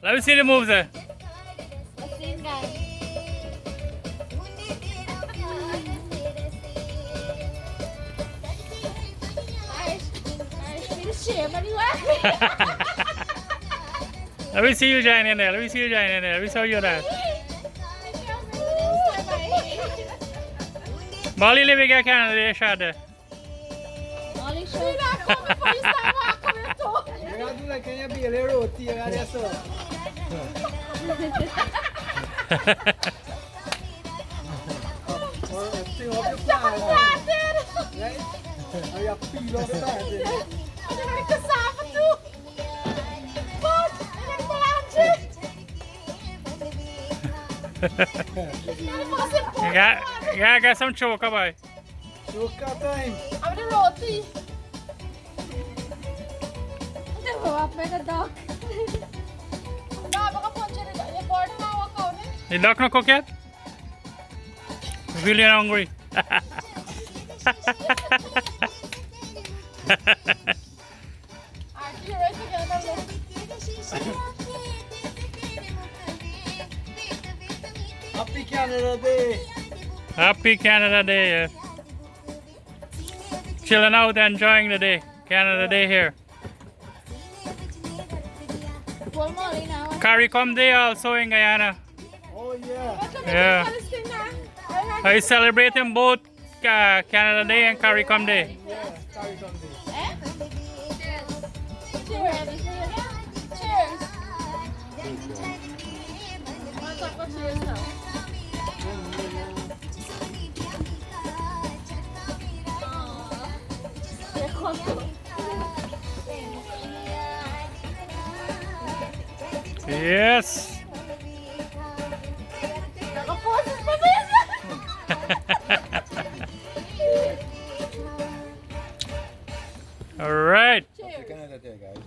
Let me see the moves there. Let's see, guys. Irish me to share, but you Let me see you join in there. Let me see you join in there. Let me show you that. Molly living in Canada, they shot there. Molly, show me that. Come before you start walking with talk. You gotta do like can you be a little roti you gotta so. Or a thing of the plant. Right? Or you peel off that. And then the cassava too. But, and then melange. The most important You gotta get some choker, boy. Suka time. I'm the roti. Ito, wapay na dog. Baka punch na dog. Yung board na hawak ko na. You duck no cook yet? Really hungry. Aren't you ready to get another? Happy Canada Day. Happy Canada Day. Yeah. Chilling out, enjoying the day. Canada Day here. Full Molly now. Caricom Day also in Guyana. Oh yeah. Yeah. Are you celebrating both Canada Day and Caricom Day? Yeah, Caricom Day. Cheers. Cheers. Wanna talk about cheers now? Yes. Nakaposes pa ba yan? All right. Cheers. Canada Day, guys.